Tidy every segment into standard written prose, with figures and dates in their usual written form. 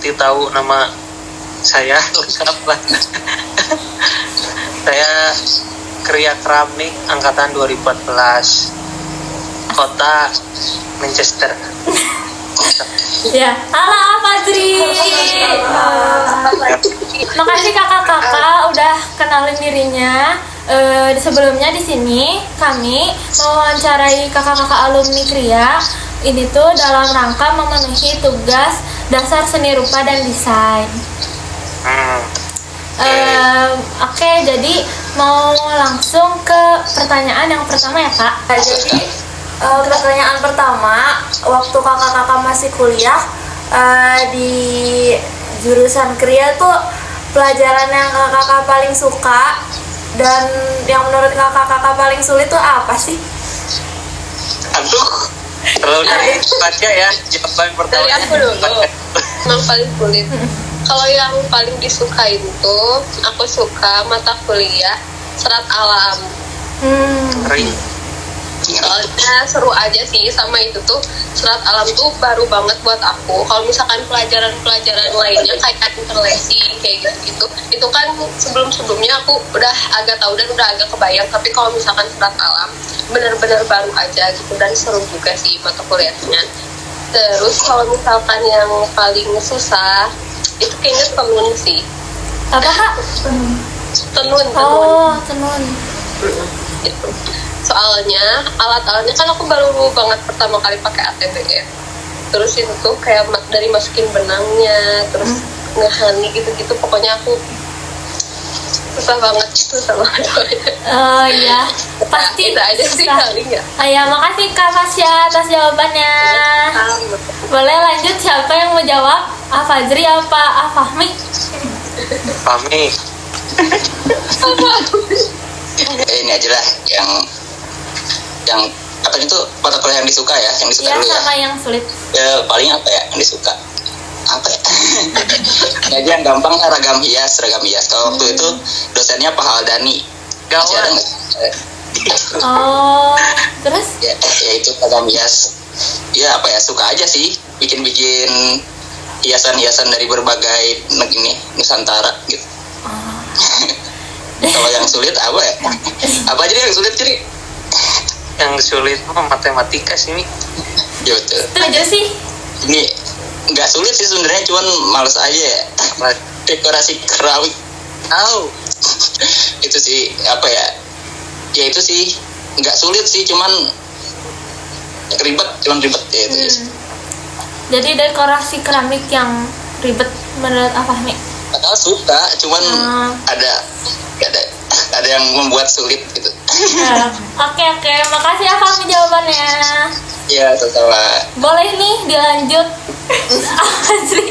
mesti tahu nama saya lengkap lah. Saya Kria Kramnik angkatan 2014, kota Manchester. Ya, halo Fajri. Makasih kakak-kakak udah kenalin dirinya. Sebelumnya di sini kami mewawancarai kakak-kakak alumni Kria. Ini tuh dalam rangka memenuhi tugas dasar seni rupa dan desain. Oke, jadi mau langsung ke pertanyaan yang pertama ya Kak. Jadi pertanyaan pertama, waktu kakak-kakak masih kuliah di jurusan Kria tuh pelajaran yang kakak-kakak paling suka dan yang menurut kakak-kakak paling sulit tuh apa sih? Aduh, terlalu baca ya jawaban pertama. Dari aku dulu, yang paling sulit. Kalau yang paling disukain tuh, aku suka mata kuliah serat alam. Kering. Soalnya seru aja sih, sama itu tuh serat alam tuh baru banget buat aku. Kalau misalkan pelajaran-pelajaran lainnya kayak interlacing kayak gitu-gitu, itu kan sebelum-sebelumnya aku udah agak tahu dan udah agak kebayang. Tapi kalau misalkan serat alam bener-bener baru aja gitu, dan seru juga sih mata kuliahnya. Terus kalau misalkan yang paling susah itu kayaknya tenun sih. Apa Kak? Tenun. Oh, tenun. Gitu. Soalnya alat-alatnya kan aku baru banget pertama kali pakai ATBF. Terus itu tuh kayak dari masukin benangnya, terus ngehani gitu-gitu, pokoknya aku susah banget sama doanya. Oh iya, pasti itu aja sih kali ya. Ya, makasih Kak Fasya atas jawabannya. Boleh lanjut, siapa yang mau jawab? Fajri apa Fahmi? Fahmi. Ini aja lah yang apa itu mata kuliah yang disuka ya, yang disuka Iya, dulu sama ya. yang sulit. Paling apa ya yang disuka? Apa ya? Ini aja yang gampang, ragam hias. Kalau waktu itu dosennya Pak Haldani. Masih ada nggak? Oh, terus? Ya itu ragam hias. Ya apa ya, suka aja sih bikin hiasan-hiasan dari berbagai negeri Nusantara gitu. Kalau yang sulit apa ya? Apa aja yang sulit jadi? Yang sulit mah matematika sih ini. Ya betul. Itu aja sih. Ini nggak sulit sih sebenarnya, cuman males aja ya. Dekorasi keramik. Itu sih apa ya? Ya itu sih nggak sulit sih, cuman ribet ya itu. Jadi dekorasi keramik yang ribet menurut Fahmi? Padahal suka, cuman ada yang membuat sulit gitu. Oke, makasih ya Fahmi jawabannya. Ya, sama. Boleh nih dilanjut. Asli.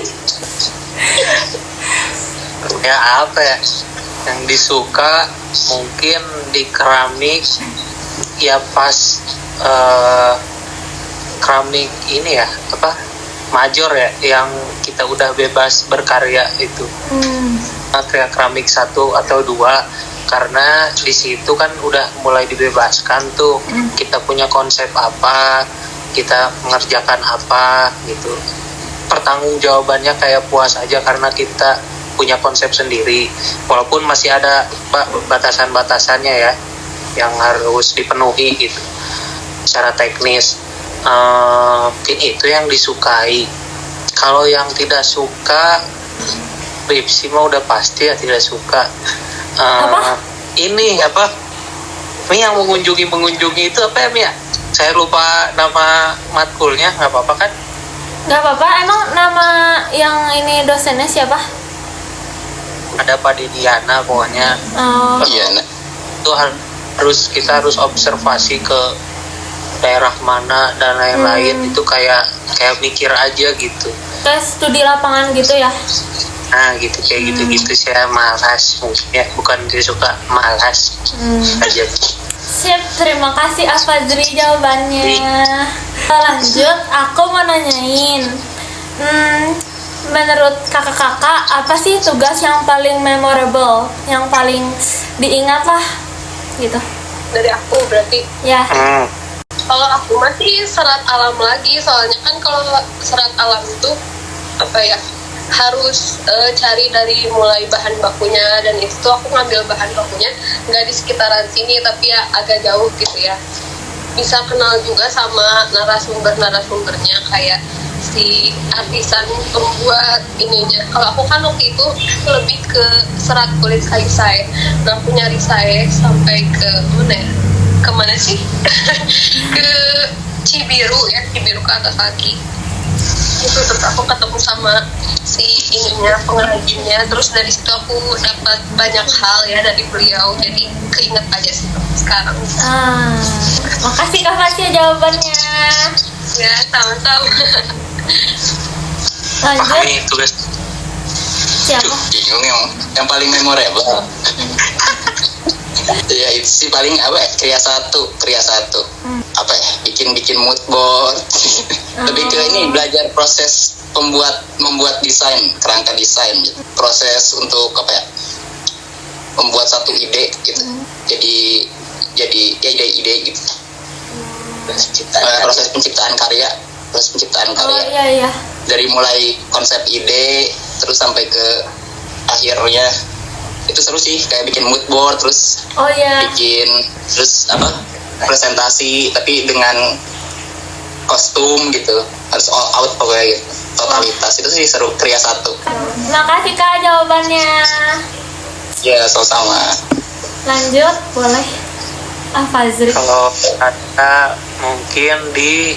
Ya apa ya? Yang disuka mungkin di keramik ya pas keramik ini ya apa? Major ya, yang kita udah bebas berkarya itu. Karya keramik 1 atau 2, karena di situ kan udah mulai dibebaskan tuh. Kita punya konsep apa, kita mengerjakan apa gitu. Pertanggungjawabannya kayak puas aja karena kita punya konsep sendiri. Walaupun masih ada batasan-batasannya ya yang harus dipenuhi gitu secara teknis. Itu yang disukai. Kalau yang tidak suka, skripsi mah udah pasti ya tidak suka. Ini apa? Ini yang mengunjungi itu apa ya Mia? Saya lupa nama matkulnya, nggak apa-apa kan? Nggak apa-apa. Emang nama yang ini dosennya siapa? Ada Pak Didiana pokoknya. Iya. Itu kita harus observasi ke daerah mana dan lain-lain. Itu kayak mikir aja gitu. Tes studi lapangan gitu ya? Nah gitu, kayak gitu-gitu saya malas mungkin ya, bukan dia suka, malas aja. Sip, terima kasih Fajri jawabannya. Lanjut, aku mau nanyain, menurut kakak-kakak apa sih tugas yang paling memorable, yang paling diingat lah gitu? Dari aku berarti ya. Kalau aku masih serat alam lagi, soalnya kan kalau serat alam itu apa ya, harus cari dari mulai bahan bakunya, dan itu aku ngambil bahan bakunya nggak di sekitaran sini tapi ya agak jauh gitu ya. Bisa kenal juga sama narasumbernya kayak si artisan pembuat ininya. Kalau aku kan waktu itu lebih ke serat kulit sayur. Nah aku nyari saya sampai ke mana ya? Kemana sih? Ke Cibiru ke atas lagi. Itu terus aku ketemu sama si ininya, pengrajinnya. Terus dari situ aku dapat banyak hal ya dari beliau. Jadi keinget aja sih sekarang. Makasih Kak Fasya jawabannya. Ya, sama-sama. Lanjut. Pahami tugas. Siapa? Bingung yang paling memorable. Ya itu sih paling apa ya, kriya satu apa ya, bikin mood board. Lebih ke ini belajar proses membuat desain, kerangka desain gitu. Proses untuk apa ya, membuat satu ide gitu. Jadi ya ide gitu. Proses penciptaan karya. Iya. Dari mulai konsep ide terus sampai ke akhirnya itu seru sih, kayak bikin mood board terus bikin terus apa, presentasi tapi dengan kostum gitu, harus all out pokoknya gitu, totalitas. Itu sih seru, kriya satu. Makasih Kak jawabannya. Ya sama-sama. Lanjut, boleh. Fazri. Kalau ada mungkin di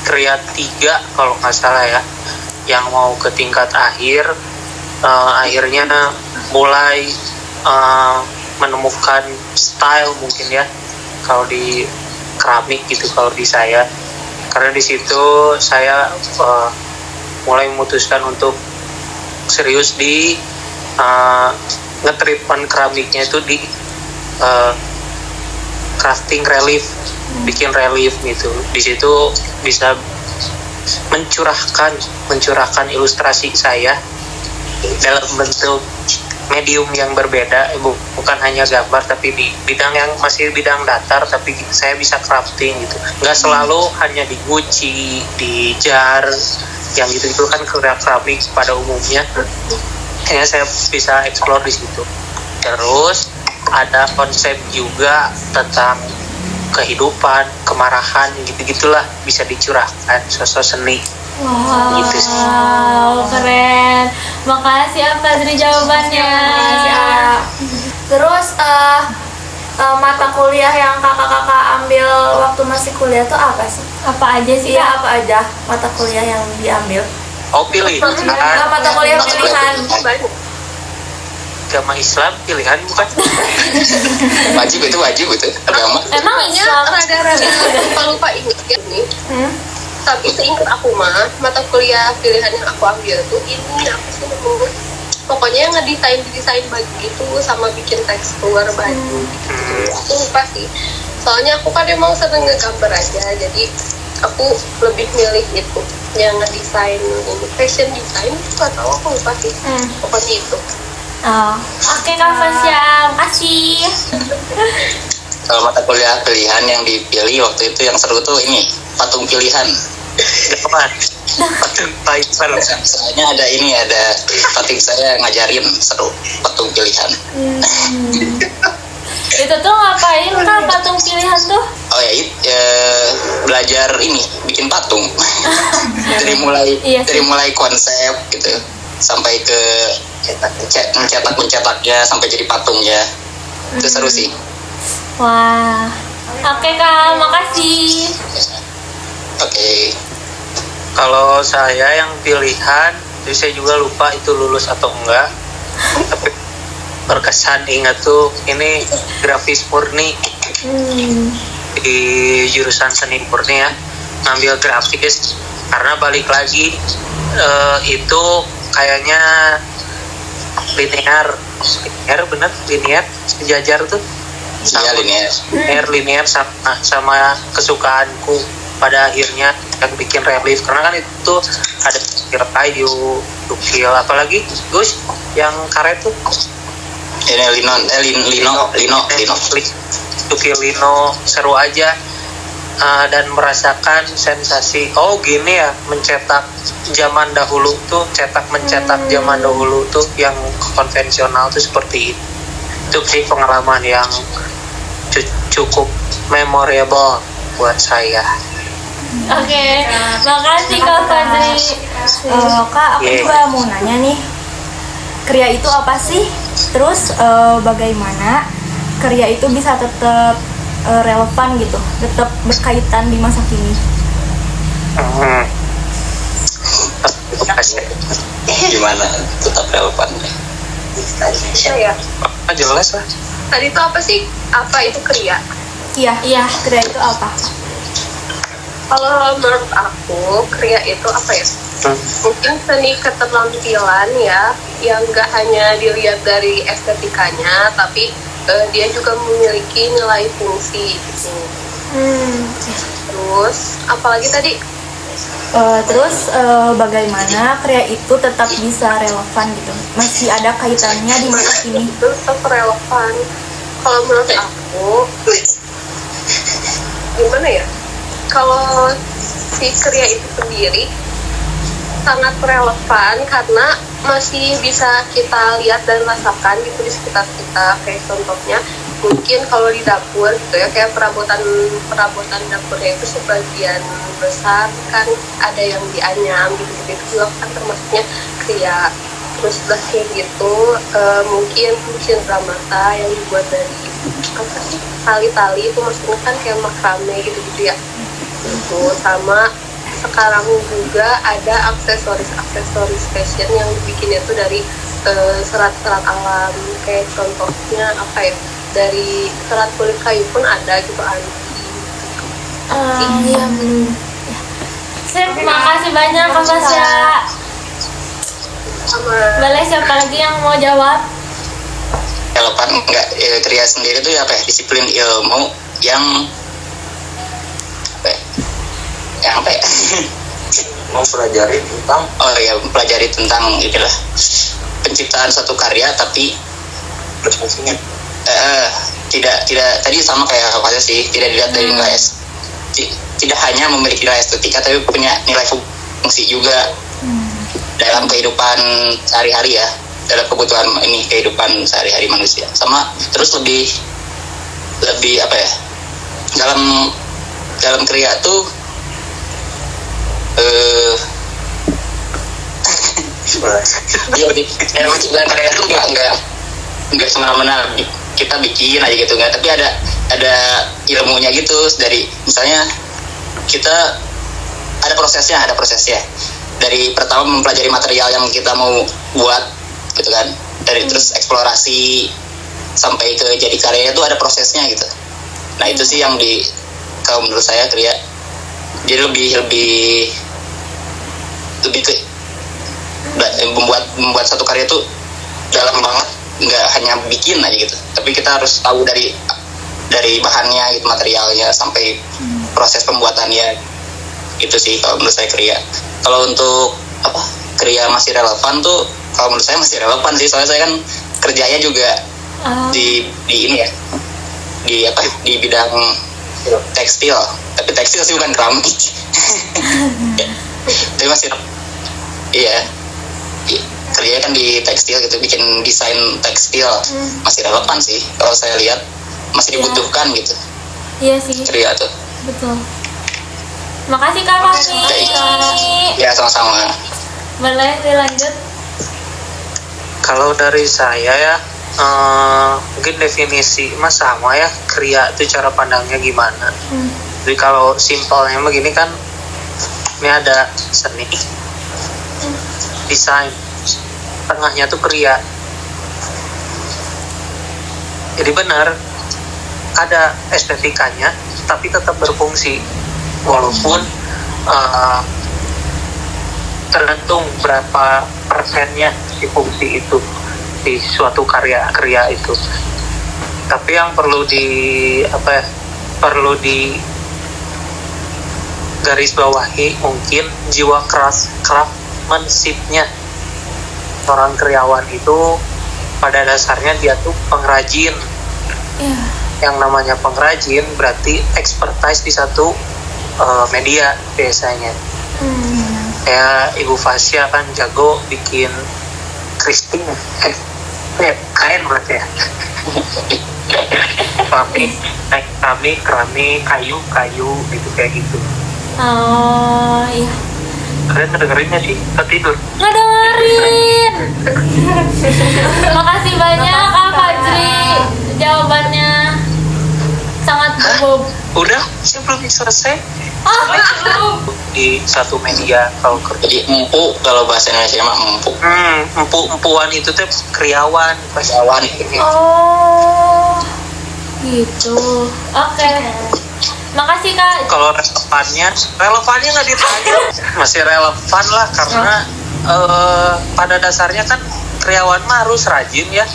kriya 3 kalau nggak salah ya, yang mau ke tingkat akhir, akhirnya mulai menemukan style mungkin ya kalau di keramik gitu, kalau di saya, karena di situ saya mulai memutuskan untuk serius di nge-treatment keramiknya itu di crafting relief, bikin relief gitu. Di situ bisa mencurahkan ilustrasi saya dalam bentuk medium yang berbeda, bukan hanya gambar tapi di bidang yang masih bidang datar, tapi saya bisa crafting gitu. Nggak selalu hanya di guci, di jar, yang gitu kan keramik pada umumnya. Kayaknya saya bisa explore di situ. Terus ada konsep juga tentang kehidupan, kemarahan, gitu-gitulah bisa dicurahkan sosok seni. Wow, gitu sih. Keren. Makasih ya Fazri jawabannya. Terus mata kuliah yang kakak-kakak ambil waktu masih kuliah tuh apa sih? Apa aja sih? Iya, apa aja mata kuliah yang diambil? Oh, pilih. Mata kuliah pilihan. Agama Islam pilihan bukan? Wajib itu agama. Emang Islam? Rada-rada lupa ingat ya nih. Tapi seingat aku mah, mata kuliah pilihan yang aku ambil tuh ini apa sih namanya? Pokoknya ngedesain baju gitu sama bikin tekstur baju gitu. Aku lupa sih. Soalnya aku kan emang seneng ngegambar aja, jadi aku lebih milih itu yang ngedesain ini, fashion design atau aku lupa sih. Pokoknya itu. Oke Kak Fasya, makasih. Kalau mata kuliah pilihan yang dipilih waktu itu yang seru tuh ini, patung pilihan. Apa? Patung pilihan. Soalnya ada patung saya ngajarin, seru patung pilihan. Itu tuh ngapain Kak patung pilihan tuh? Oh ya, belajar ini, bikin patung. dari mulai konsep gitu sampai ke mencetaknya sampai jadi patungnya. Itu seru sih. Wah. Oke Kak, makasih. Oke. Kalau saya yang pilihan, jadi saya juga lupa itu lulus atau enggak. Tapi berkesan ingat tuh ini grafis murni di jurusan seni murni ya, ngambil grafis karena balik lagi itu kayaknya linear sejajar tuh. Iya, linear sama kesukaanku pada akhirnya yang bikin relief, karena kan itu ada ukil kayu, ukil apalagi Gus yang karet tuh ini lino ukil lino seru aja. dan merasakan sensasi oh gini ya mencetak zaman dahulu tuh mencetak zaman dahulu tuh yang konvensional tuh seperti itu sih pengalaman yang cukup memorable buat saya. Oke, makasih Kak Fadri. Kak, aku juga mau nanya nih, kriya itu apa sih? Terus bagaimana kriya itu bisa tetap relevan gitu, tetap berkaitan di masa kini? Gimana tetap relevan? Ya. Jelas lah. Tadi itu apa sih? Apa itu kriya? Iya, kriya itu apa? Kalau menurut aku, kriya itu apa ya? Mungkin seni keterampilan ya, yang gak hanya dilihat dari estetikanya, tapi dia juga memiliki nilai fungsi gitu. Terus, apalagi tadi? Bagaimana kriya itu tetap bisa relevan gitu? Masih ada kaitannya di masa kini? Itu tetap relevan. Kalau menurut aku, gimana ya? Kalau si kriya itu sendiri sangat relevan karena masih bisa kita lihat dan rasakan gitu di sekitar kita. Kayak contohnya mungkin kalau di dapur gitu ya, kayak perabotan dapurnya itu sebagian besar kan ada yang dianyam gitu itu juga kan termasuknya kriya. Terus udah kayak gitu mungkin mesin ramata yang dibuat dari apa sih, tali-tali itu maksudnya kan kayak makrame gitu ya. Itu sama sekarang juga ada aksesoris fashion yang bikinnya tuh dari serat-serat alam, kayak contohnya apa ya, dari serat kulit kayu pun ada gitu, anti Iya. Sip, makasih banyak Kak Fasya. sama. Boleh siapa lagi yang mau jawab? Relevan enggak? Kriya sendiri tuh apa ya? Disiplin ilmu yang apa ya? Mempelajari tentang mempelajari tentang inilah penciptaan suatu karya, tapi tidak tadi sama kayak apa sih, tidak dilihat dari nilai tidak hanya memiliki nilai estetika tapi punya nilai fungsi juga dalam kehidupan sehari-hari ya, dalam kebutuhan ini kehidupan sehari-hari manusia. Sama terus lebih apa ya, dalam kriya tuh ya menciptakan karya itu nggak semena-mena kita bikin aja gitu, nggak, tapi ada ilmunya gitu. Dari misalnya kita ada prosesnya dari pertama mempelajari material yang kita mau buat gitu kan, dari terus eksplorasi sampai ke jadi karya itu ada prosesnya gitu. Nah itu sih yang kalau menurut saya kriya jadi lebih ke membuat satu karya itu dalam banget, nggak hanya bikin aja gitu, tapi kita harus tahu dari bahannya gitu, materialnya sampai proses pembuatannya. Itu sih kalau menurut saya kriya. Kalau untuk kriya masih relevan tuh, kalau menurut saya masih relevan sih, soalnya saya kan kerjanya juga di ini ya, di bidang tekstil, tapi tekstil sih bukan keramik. Tapi masih kerjanya kan di tekstil gitu, bikin desain tekstil. Masih relevan sih kalau saya lihat, masih dibutuhkan gitu. Iya sih. Kriya tuh. Betul. Makasih Kak Fahmi. Ya sama-sama. Boleh dilanjut. Kalau dari saya ya, mungkin definisi mas sama ya, kriya itu cara pandangnya gimana. Jadi kalau simpelnya begini kan, ini ada seni, desain, tengahnya tuh kriya. Jadi benar ada estetikanya, tapi tetap berfungsi, walaupun tergantung berapa persennya di fungsi itu di suatu karya itu. Tapi yang perlu di garis bawahi mungkin jiwa craftsmanship-nya seorang karyawan itu pada dasarnya dia tuh pengrajin. yang namanya pengrajin berarti expertise di satu media biasanya. Kayak Ibu Fasya kan jago bikin Christine, kain berarti ya. keramik, kayu gitu kayak gitu. Oh iya. Kalian ngedengerinnya sih? Tidur? Ngedengerin. Makasih banyak Kak Fajri, jawabannya sangat berbobot. Udah, saya belum selesai. Belum. Di satu media kalau kerja. Jadi empuk, kalau bahasa Indonesia mah empuk. Empuan itu tuh kriawan. Oh, gitu. Oke. Makasih Kak. Kalau relevannya nggak ditanya, masih relevan lah karena pada dasarnya kan kriawan mah harus rajin ya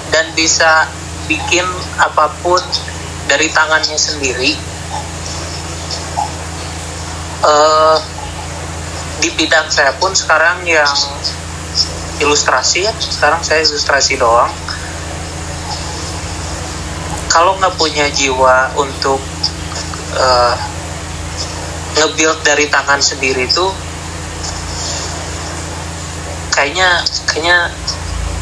dan bisa bikin apapun dari tangannya sendiri. Di bidang saya pun sekarang yang ilustrasi ya, sekarang saya ilustrasi doang. Kalau nggak punya jiwa untuk nge-build dari tangan sendiri tuh kayaknya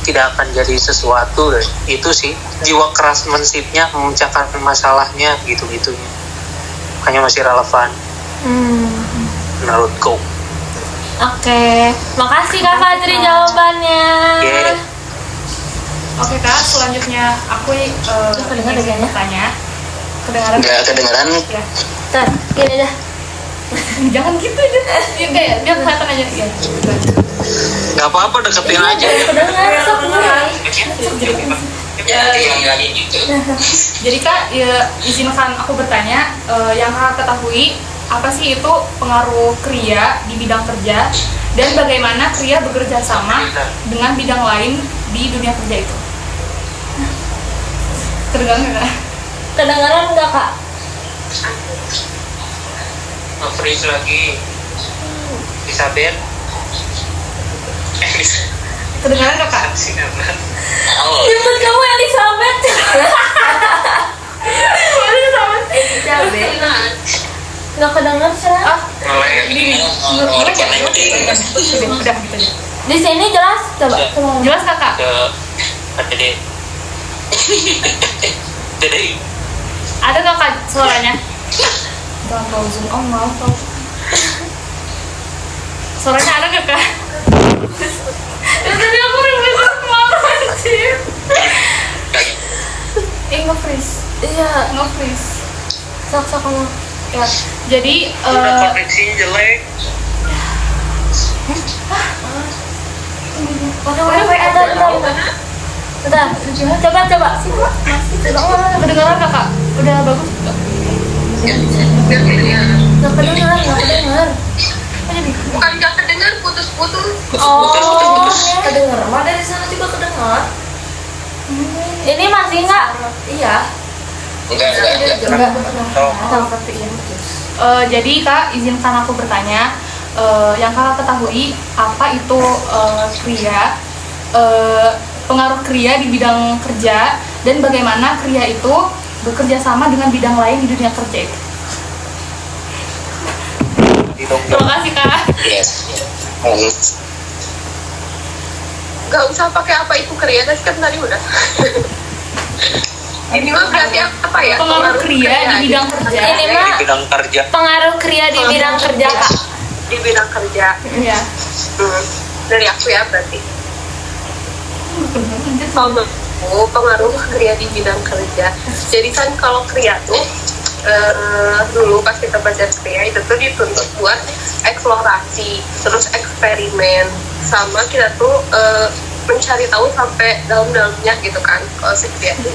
tidak akan jadi sesuatu deh. Itu sih jiwa craftsmanship-nya, memecahkan masalahnya gitu-gitunya, makanya masih relevan menurutku. Oke, makasih Kak Fajri jawabannya. Oke Kak, selanjutnya aku kedengaran ingin bertanya. Kedengaran? Nggak kedengeran. Ya. Ntar, gini aja. Jangan gitu aja. Enggak ya, biar kelihatan aja. Ya. Nggak apa-apa, deketin aja. Kedengaran, sok mulai. Gitu. Jadi Kak, ya, izinkan aku bertanya, yang Kakak ketahui apa sih itu pengaruh kriya di bidang kerja dan bagaimana kriya bekerja sama dengan bidang lain di dunia kerja itu? Kedengaran nggak Kak? Kedengaran nggak Kak? Nge-freeze lagi. Isabel. Kedengaran nggak Kak? Jemput kamu Elizabeth. Elizabeth. Nggak kedengar sih. Udah gitu aja. Di sini jelas, coba. Jelas Kakak? Dede. Dede. Ada nggak Kak suaranya? Jangan kau zoom, mau kau. Suaranya ada nggak Kak? Tadi aku udah banget sih. Nge-freeze. Iya, Nge-freeze. sok kamu. Ya, jadi Koneksinya jelek. Pakai wifi ada Bentar, coba. kedengaran nggak Kak? Udah bagus nggak? Nggak kedengar. Bukan nggak kedengar, putus-putus. Oh, kedengar. Mah dari sana juga kedengar. Ini masih nggak? Iya. Enggak. Jadi Kak, izinkan aku bertanya, yang Kakak ketahui apa itu kriya, pengaruh kriya di bidang kerja dan bagaimana kriya itu bekerja sama dengan bidang lain di dunia kerja itu? Terima kasih Kak. Yes. Gak usah pakai apa itu kriya, kan tadi udah. Ini mah berarti apa ya? Pengaruh kriya di bidang kerja. Ini mah Di bidang kerja. pengaruh kriya di bidang kerja Kak. Di bidang kerja. Iya. Dari aku ya berarti. Pengaruh kriya di bidang kerja. Jadi kan kalau kriya tuh dulu pas kita belajar kriya itu tuh dituntut buat eksplorasi, terus eksperimen, sama kita tuh mencari tahu sampai dalam-dalamnya gitu kan kalau si kriya itu.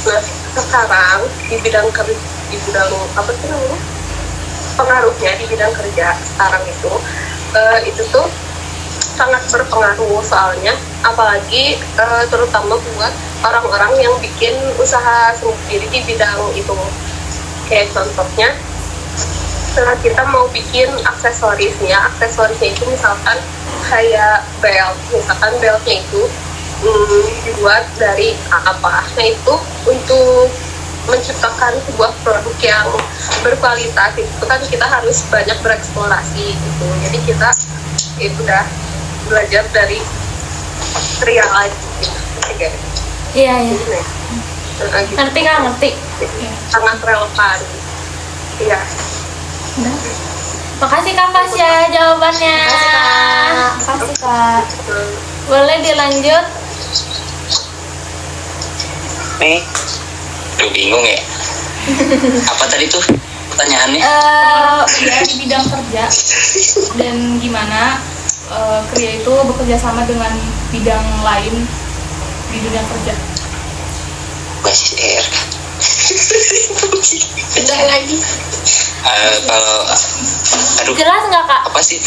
Nah sekarang di bidang apa sih namanya, pengaruhnya di bidang kerja sekarang itu tuh sangat berpengaruh, soalnya apalagi terutama buat orang-orang yang bikin usaha sendiri di bidang itu. Kayak contohnya kita mau bikin aksesorisnya itu misalkan kayak belt, misalkan beltnya itu dibuat dari apa, nah itu untuk menciptakan sebuah produk yang berkualitas itu kan kita harus banyak bereksplorasi gitu. Jadi kita udah belajar dari trial aja gitu. Iya. Ngerti Kak, ngerti. Sangat relevan. Iya. Makasih Kak Fasya jawabannya. Makasih Kak. Boleh dilanjut? Nih, Aduh, bingung ya. Apa tadi tuh pertanyaannya? Ya di bidang kerja dan gimana Kria itu bekerja sama dengan bidang lain di dunia kerja. Basis air. Udah lagi. Kalau aduh, Jelas nggak Kak? apa sih?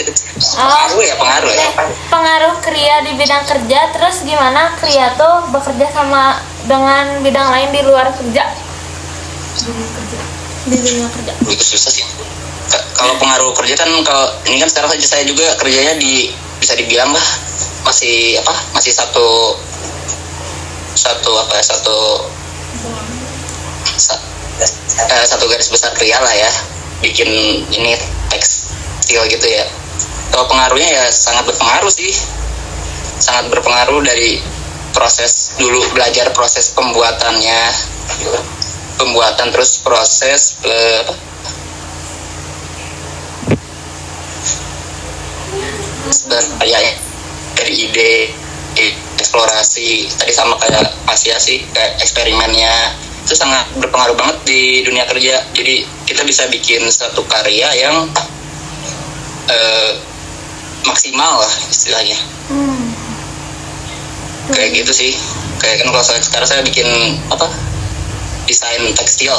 Pengaruh ya. Pengaruh Kria di bidang kerja, terus gimana Kria tuh bekerja sama dengan bidang lain di luar kerja? Di dunia kerja. Itu susah sih. Kalau pengaruh kerja kan, kalau ini kan sekarang saya juga kerjanya bisa dibilang lah masih satu garis besar Kria lah ya, bikin ini tekstil gitu ya. Kalau pengaruhnya ya sangat berpengaruh dari proses dulu, belajar proses pembuatan, terus proses kayak dari ide eksplorasi tadi sama kayak Asia sih, kayak eksperimennya itu sangat berpengaruh banget di dunia kerja. Jadi kita bisa bikin satu karya yang maksimal lah istilahnya. Kayak gitu sih. Kayak kan kalau sekarang saya bikin desain tekstil,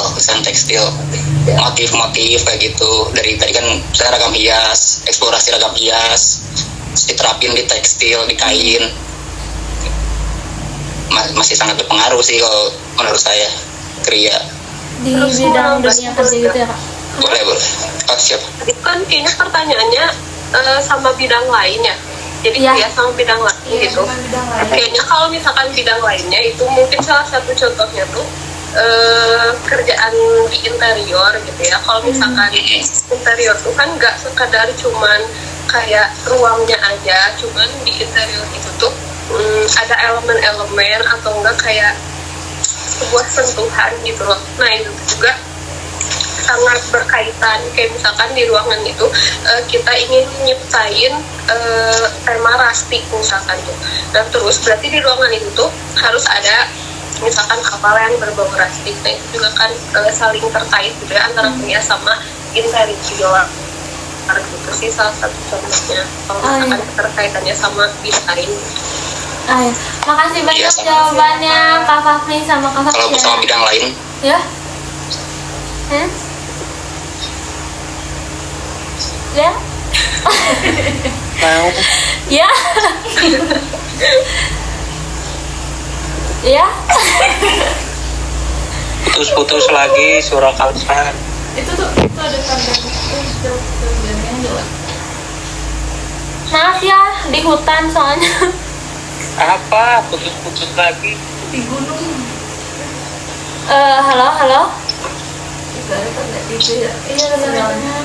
motif-motif kayak gitu. Dari tadi kan saya ragam hias, eksplorasi ragam hias, diterapin di tekstil, di kain. Masih sangat berpengaruh sih kalau menurut saya Kria Di bidang dunia kerja gitu ya Kak? boleh. Oh siap. Tadi kan kayaknya pertanyaannya sama bidang lain ya. Jadi Kria sama bidang lain gitu. Kayaknya kalau misalkan bidang lainnya itu mungkin salah satu contohnya tuh kerjaan di interior gitu ya. Kalau misalkan interior tuh kan nggak sekadar cuman kayak ruangnya aja, cuman di interior itu tuh ada elemen-elemen atau enggak kayak sebuah sentuhan gitu loh. Nah itu juga sangat berkaitan. Kayak misalkan di ruangan itu kita ingin nyiptain tema rustic misalkan tuh. Dan terus berarti di ruangan itu tuh harus ada misalkan kapal yang berbau rustic. Nah itu juga kan saling terkait gitu ya antara Kria sama interior gitu sih salah satu contohnya kalau misalkan keterkaitannya sama desain. Makasih banyak jawabannya Kak Fafni sama Kak Fasya. Kalau sama bidang lain Ya? Ya? mau Ya? Ya? putus lagi surah kalsan. Itu ada tanda yang jelas. Maaf ya, di hutan soalnya. Apa putus lagi? Di gunung. Halo? Itu ada tanda itu ya. Iya,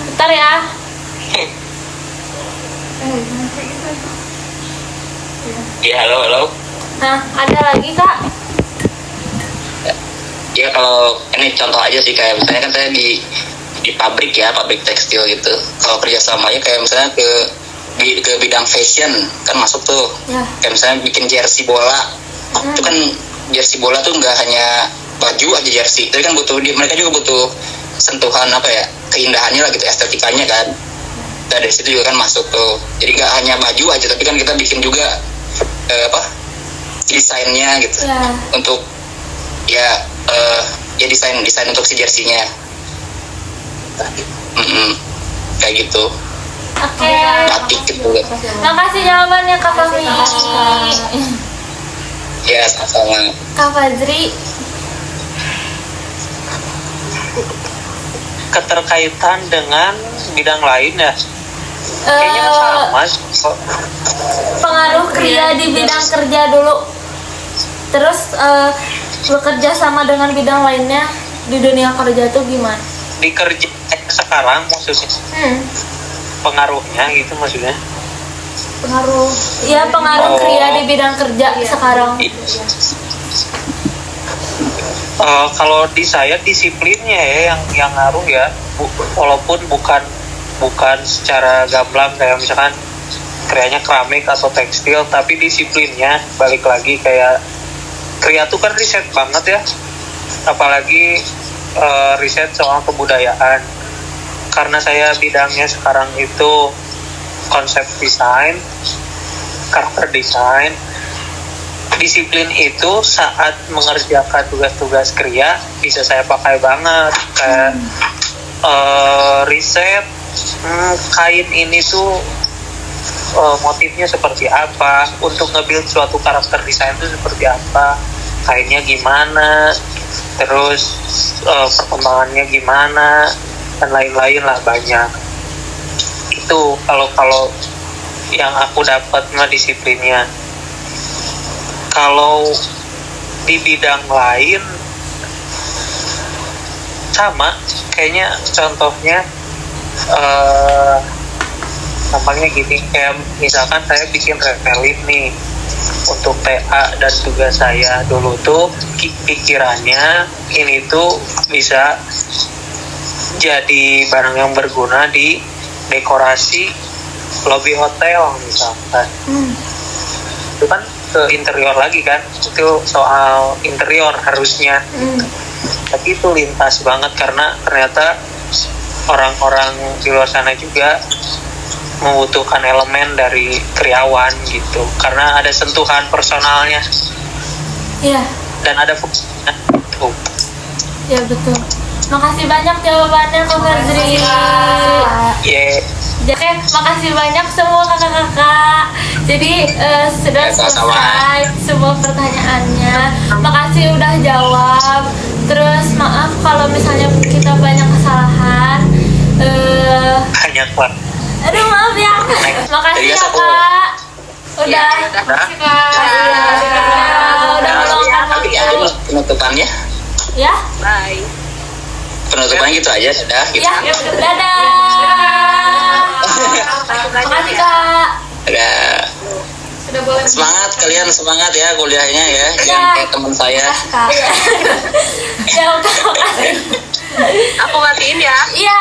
bentar ya. ya. Halo. Nah, ada lagi Kak? Ya kalau ini contoh aja sih, kayak misalnya kan saya di pabrik tekstil gitu. Kalau kerjasamanya kayak misalnya ke bidang fashion kan masuk tuh. Kayak misalnya bikin jersey bola. Itu kan jersey bola tuh nggak hanya baju aja jersey, tapi kan mereka juga butuh sentuhan keindahannya lah gitu, estetikanya kan. Nah, dari situ juga kan masuk tuh. Jadi nggak hanya baju aja, tapi kan kita bikin juga desainnya gitu. Untuk desain untuk si jersey-nya. Kayak gitu. Oke. Batik gitu. Makasih jawabannya Kak Fafni. Ya, sama-sama. Kak Fajri. Keterkaitan dengan bidang lain ya? Kayaknya sama kok. Pengaruh Kria di bidang kerja dulu. Terus bekerja sama dengan bidang lainnya di dunia kerja tuh gimana? Di kerja sekarang maksudnya pengaruhnya gitu maksudnya. Pengaruh Kria di bidang kerja sekarang. Kalau di saya disiplinnya ya yang ngaruh ya, walaupun bukan secara gamblang kayak misalkan Krianya keramik atau tekstil, tapi disiplinnya balik lagi kayak Kria tuh kan riset banget ya, apalagi riset soal kebudayaan. Karena saya bidangnya sekarang itu konsep desain, karakter desain. Disiplin itu saat mengerjakan tugas-tugas Kria bisa saya pakai banget, kayak riset kain ini tuh motifnya seperti apa, untuk nge-build suatu karakter desain itu seperti apa, kainnya gimana, terus perkembangannya gimana, dan lain-lain lah, banyak. Itu kalau yang aku dapat mah disiplinnya. Kalau di bidang lain sama kayaknya, contohnya gampangnya gini, kayak misalkan saya bikin relief nih untuk TA, dan tugas saya dulu tuh pikirannya ini tuh bisa jadi barang yang berguna di dekorasi lobi hotel misalkan. Itu kan ke interior lagi kan, itu soal interior harusnya. Tapi itu lintas banget karena ternyata orang-orang di luar sana juga membutuhkan elemen dari kriawan gitu, karena ada sentuhan personalnya. Iya. Dan ada fungsinya tuh. Ya betul. Makasih banyak jawabannya Kak Fadri. Oke, makasih banyak semua kakak-kakak. Jadi sudah selesai semua pertanyaannya. Makasih udah jawab. Terus maaf kalau misalnya kita banyak kesalahan. Banyak lah. Aduh maaf ya. Makasih ya Kak. Udah. Makasih Kak. Udah meluangkan waktu. Penutupannya? Ya. Bye. Penutupannya gitu aja, sudah gitu. Ya, dadah. Makasih Kak. Ada Sudah boleh. semangat kalian, semangat ya kuliahnya ya, jangan kayak teman saya. Ya, makasih. Aku matiin ya. Iya.